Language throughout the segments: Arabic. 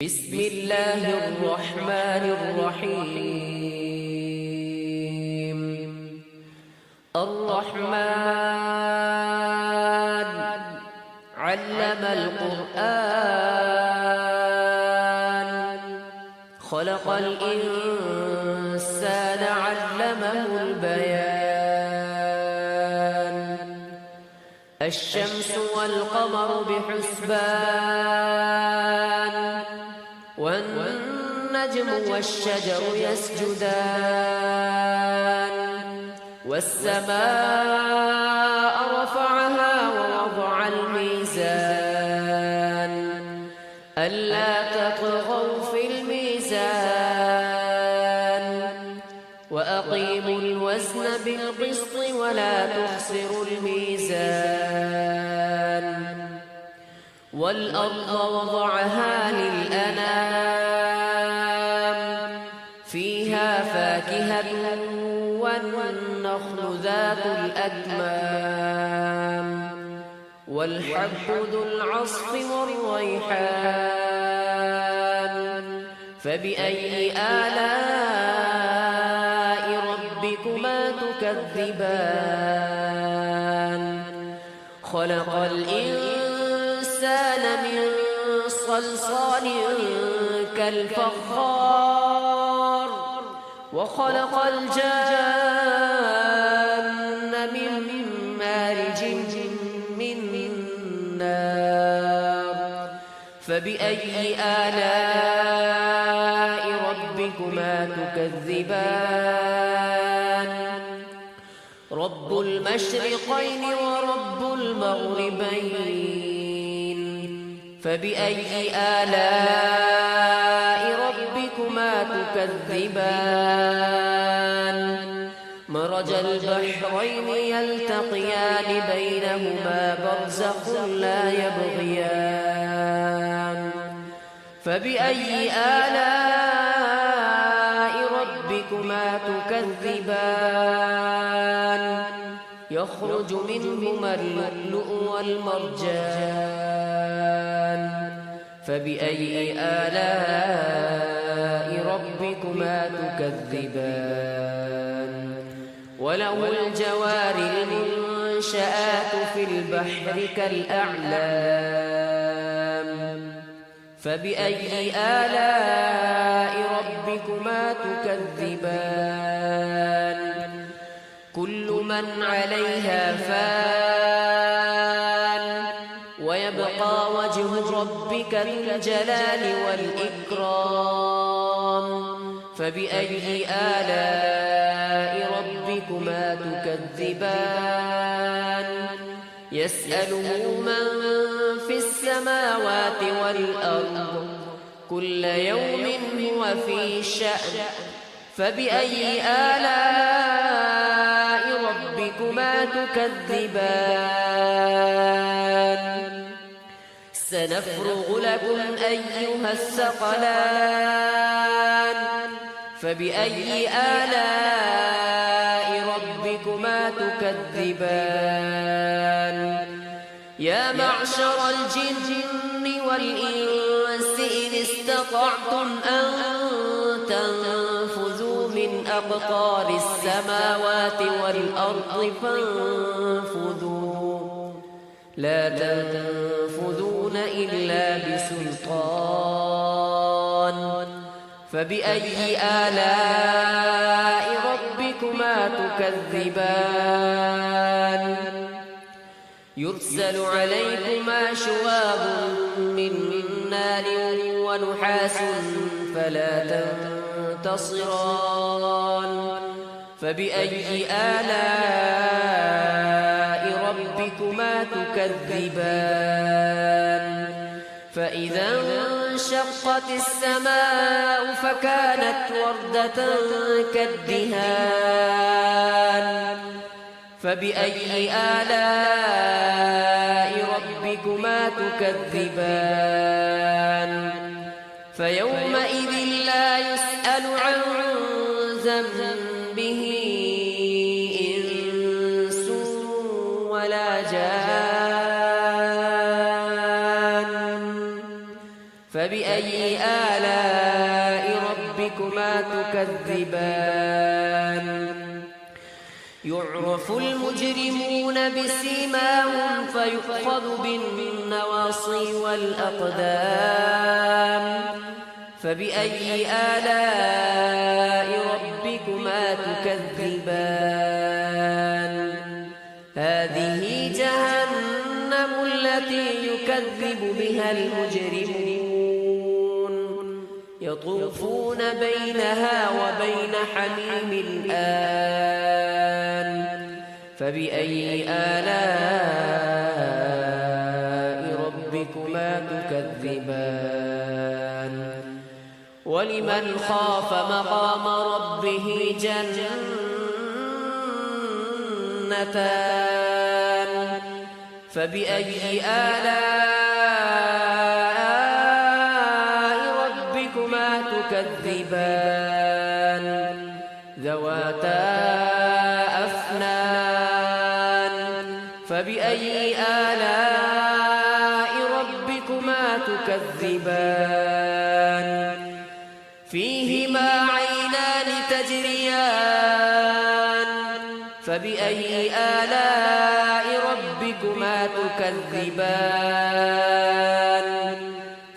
بسم الله الرحمن الرحيم. الرحمن علم القرآن، خلق الإنسان علمه البيان. الشمس والقمر بحسبان، والنجم والشجر يسجدان. والسماء رفعها ووضع الميزان، ألا تطغوا في الميزان، وأقيموا الوزن بالقسط ولا تخسروا الميزان. والأرض وضعها للأنام، فيها فاكهة والنخل ذات الأكمام، والحب ذو العصف والريحان. فبأي آلاء ربكما تكذبان؟ خلق الإنسان من صلصال كالفخار، وخلق الجان من مارج من نار. فبأي آلاء ربكما تكذبان؟ رب المشرقين ورب المغربين، فبأي آلاء ربكما تكذبان؟ مرج البحرين يلتقيان بينهما برزخ لا يبغيان. فبأي آلاء ربكما تكذبان؟ يخرج منهما اللؤلؤ والمرجان. فبأي آلاء ربكما تكذبان؟ وله الجوار المنشآت في البحر كالأعلام. فبأي آلاء ربكما تكذبان؟ كل من عليها فان، ويبقى وجه ربك ذو الجلال والإكرام. فبأي آلاء ربكما تكذبان؟ يسأله من في السماوات والأرض، كل يوم هو في شأن. فبأي آلاء ربكما تكذبان؟ سنفرغ لكم أيها الثقلان. فبأي آلاء ربكما تكذبان؟ يا معشر الجن والإنس إن استطعتم أن تنفذوا من أقطار السماوات والأرض فانفذوا، لا تنفذون إلا بسلطان. فبأي آلاء ربكما تكذبان؟ يرسل عليكما شواب من نار ونحاس فلا تنتصران. فبأي آلاء ربكما تكذبان؟ فإذا انشقت السماء فكانت وردة كالدهان. فبأي آلاء ربكما تكذبان؟ فيومئذ لا يسأل عن ذنبه إنس ولا جان. فبأي آلاء ربكما تكذبان يعرف المجرمون بسيماهم فيؤخذ بالنواصي والأقدام فبأي آلاء ربكما تكذبان هذه جهنم التي يكذب بها المجرمون يطوفون بينها وبين حميم آن فبأي آلاء ربكما تكذبان ولمن خاف مقام ربه جنتان فبأي آلاء ربكما تكذبان ذواتا أفنان فبأي آلاء ربكما تكذبان فيهما عينان تجريان فبأي آلاء ربكما تكذبان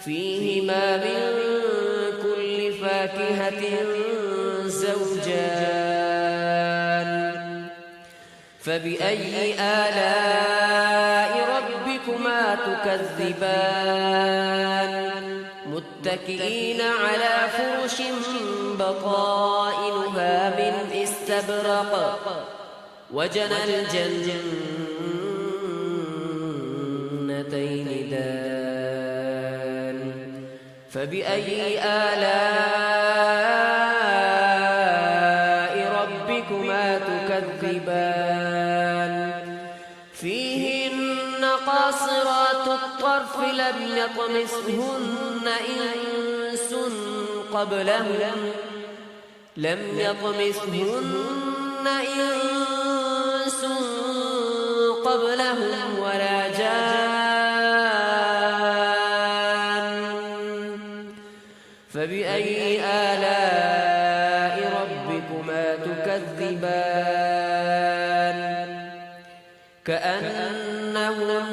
فيهما من كل فاكهة زوجان فبأي آلاء ربكما تكذبان متكئين على فرش بطائنها من استبرق وجنى الجنتين دان فبأي آلاء ربكما تكذبان فيهن قاصرات الطرف لم يطمثهن إنس قبلهم ولا جان فبأي آلاء ربكما تكذبان كأنهن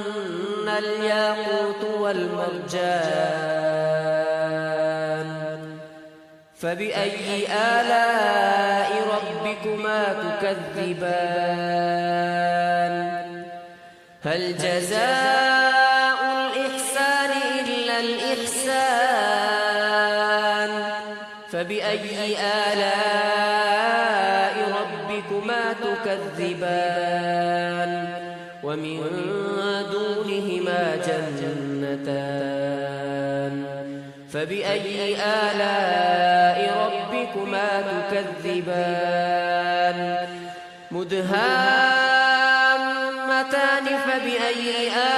الياقوت والمرجان فبأي آلاء ربكما تكذبان هل جزاء الإحسان إلا الإحسان فبأي آلاء ربكما تكذبان ومن دونهما جنتان فبأي آلاء ربكما تكذبان مدهامتان فبأي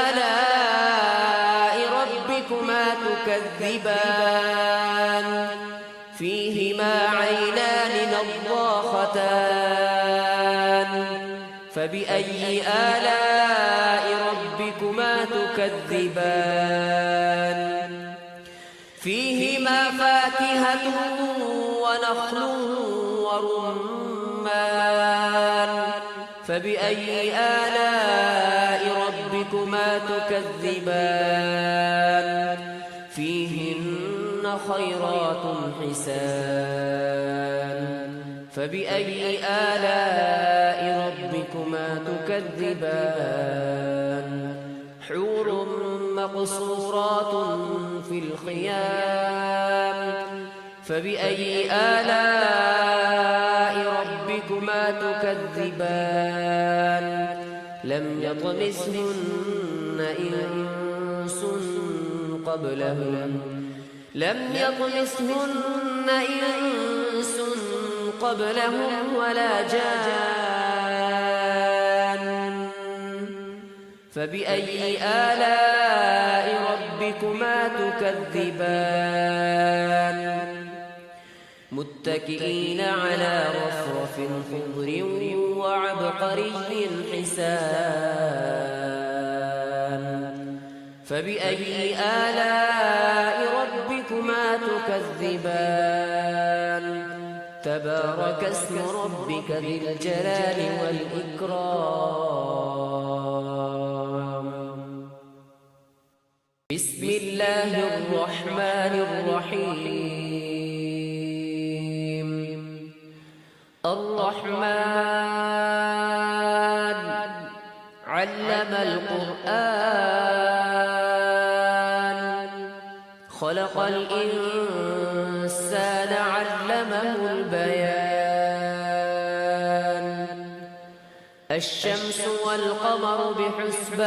آلاء ربكما تكذبان فيهما عينان نضاختان فبأي آلاء ربكما تكذبان فيهما فاكهة ونخل ورمان فبأي آلاء ربكما تكذبان فيهن خيرات حسان فبأي آلاء ربكما تكذبان حور مقصورات في الخيام فبأي آلاء ربكما تكذبان لم يطمثهن إنس قبلهم ولا جان فبأي آلاء ربكما تكذبان متكئين على رفرف خضر وعبقري حسان فبأي آلاء ربكما تكذبان تكذبان تبارك اسم ربك ذي الجلال والإكرام بسم الله الرحمن الرحيم الرحمن علم القرآن خلق الإنسان علمه البيان الشمس والقمر بحسبان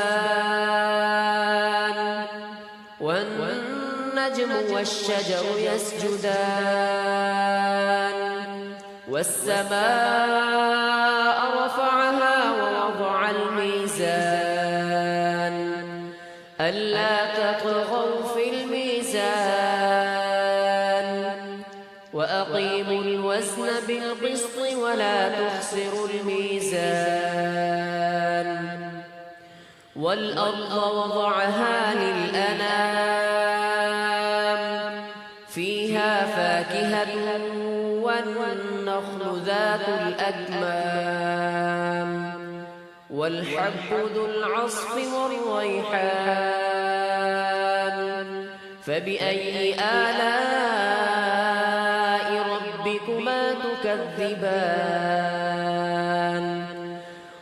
والنجم والشجر يسجدان والسماء رفعها ووضع الميزان ألا تطغوا في الميزان وأقيموا الوزن بالقسط ولا تخسروا الميزان والأرض وضعها للأنام فيها فاكهة والنخل ذات الأكمام والحب ذو العصف والريحان فبأي آلاء ربكما تكذبان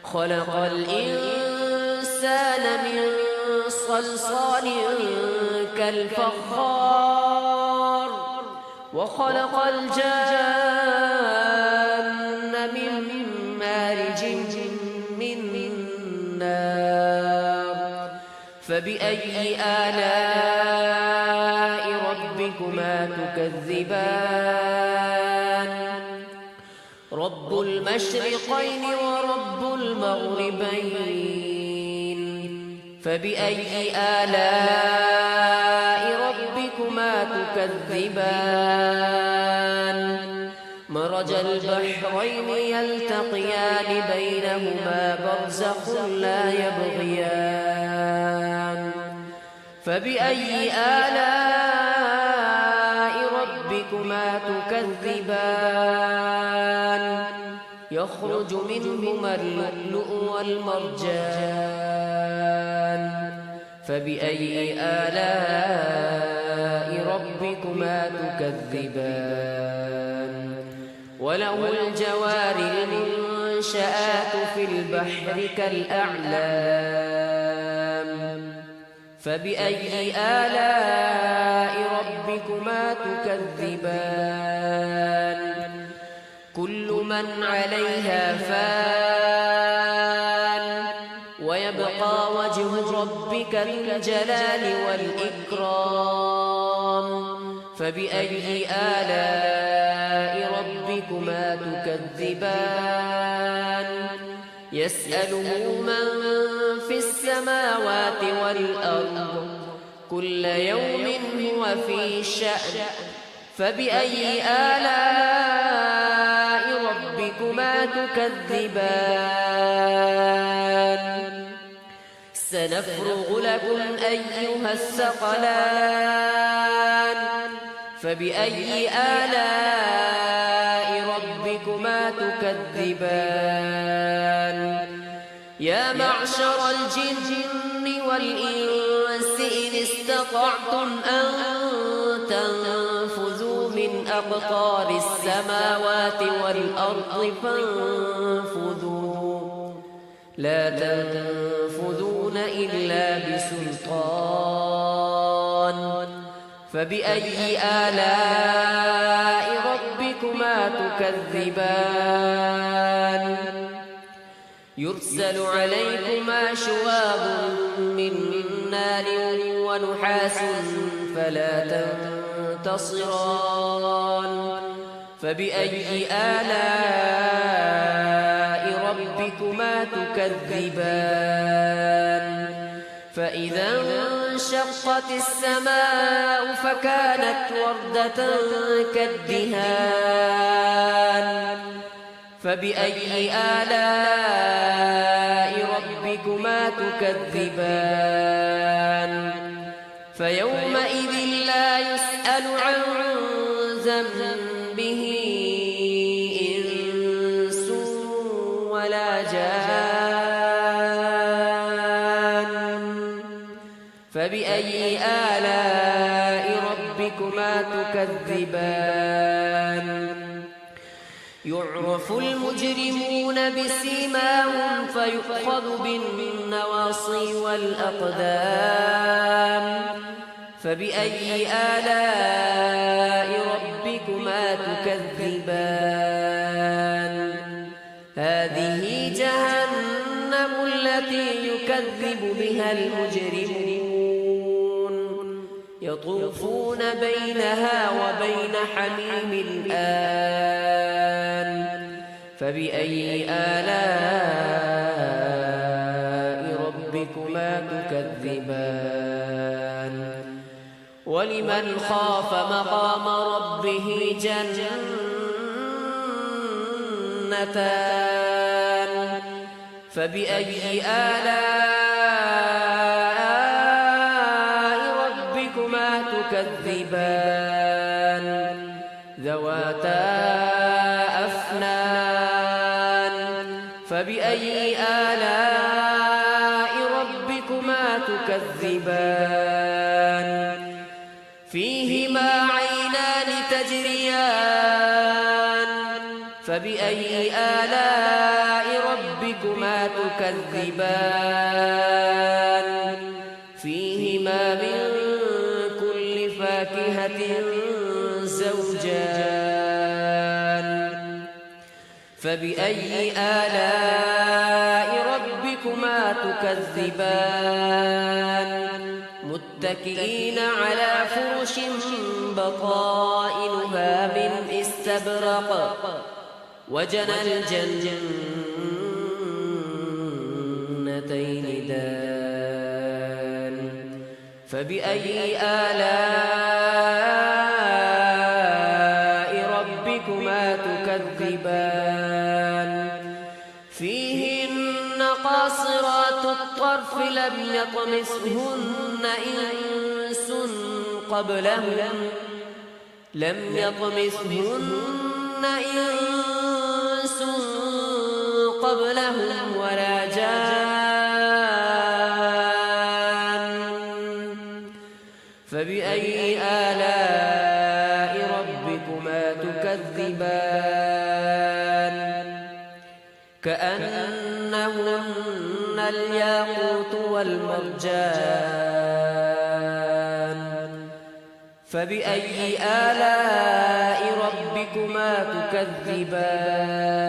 خلق الإنسان من صلصال كالفخار وخلق الجان من مارج من نار فبأي آلاء ربكما تكذبان رب المشرقين ورب المغربين فبأي آلاء ربكما تكذبان مرج البحرين يلتقيان بينهما برزخ لا يبغيان فبأي آلاء ربكما تكذبان يخرج منهما اللؤلؤ والمرجان فبأي آلاء ربكما تكذبان وله الجوار المنشآت في البحر كالأعلام فبأي آلاء ربكما تكذبان كل من عليها فان ويبقى وجه ربك ذو الجلال والإكرام فبأي آلاء ربكما تكذبان يسأله من في السماوات والأرض كل يوم هو في شأن فبأي آلاء ربكما تكذبان سنفرغ لكم أيها الثقلان فبأي آلاء ربكما تكذبان يا معشر الجن والإنس إن استطعتم أن تنفذوا من أقطار السماوات والأرض فانفذوا لا تنفذون إلا بسلطان فبأي آلاء ربكما تكذبان يرسل عليكما شواظ من نار ونحاس فلا تنتصران فبأي آلاء ربكما تكذبان فإذا انشقت السماء فكانت وردة كالدهان فبأي آلاء ربكما تكذبان فيومئذ لا يسأل عن به إنس ولا جان فبأي آلاء ربكما تكذبان يعرف المجرمون بسيماهم فيؤخذ بالنواصي والأقدام فبأي آلاء ربكما تكذبان هذه جهنم التي يكذب بها المجرمون يطوفون بينها وبين حميم آن فبأي آلاء ربكما تكذبان ولمن خاف مقام ربه جنتان فبأي آلاء ربكما تكذبان ذواتا أفنان فبأي آلاء ربكما تكذبان فيهما عينان تجريان فبأي آلاء ربكما تكذبان فيهما من كل فاكهة زوجان فبأي آلاء ربكما تكذبان متكئين على فرش بطائنها من استبرق وجنى الجنتين دان فبأي آلاء ربكما تكذبان فيهن قاصرات الطرف لم يطمثهن إنس قبلهم ولا جان فبأي آلاء ربكما تكذبان كأنهن الياقوت والمرجان فبأي آلاء ربكما تكذبان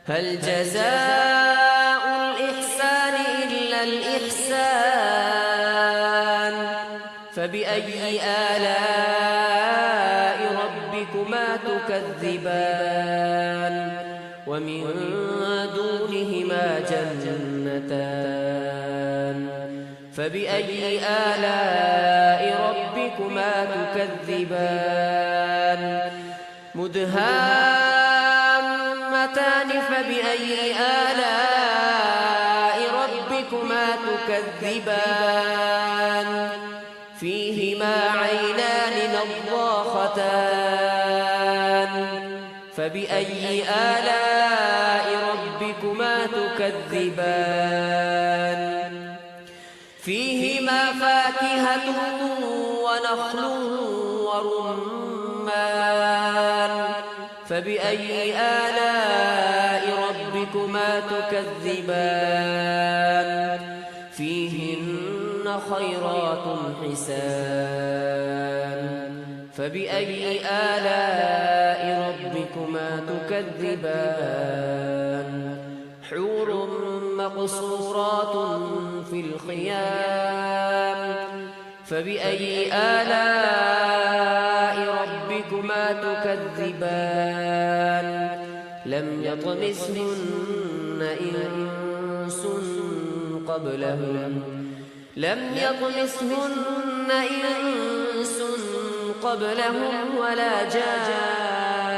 هل جزاء الإحسان إلا الإحسان فبأي آلاء ربكما تكذبان ومن دونهما جنتان فبأي آلاء ربكما تكذبان مدهامتان فبأي آلاء ربكما تكذبان فيهما عينان نضاختان فبأي آلاء ربكما تكذبان فيهما فاكهة ونخل ورمان فبأي آلاء ربكما تكذبان فيهن خيرات حسان فبأي آلاء ربكما تكذبان حور مقصورات في الخيام فبأي آلاء ربكما تكذبان لم يطمثهن إنس قبلهم ولا جان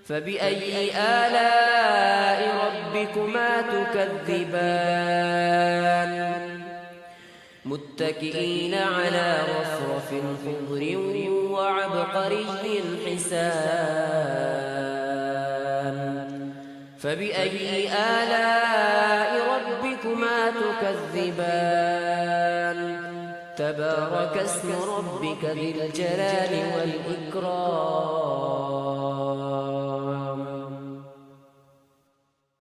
فبأي آلاء ربكما تكذبان متكئين على رفرف خضر وعبقري حسان فبأي آلاء ربكما تكذبان تبارك اسم ربك ذي الجلال والإكرام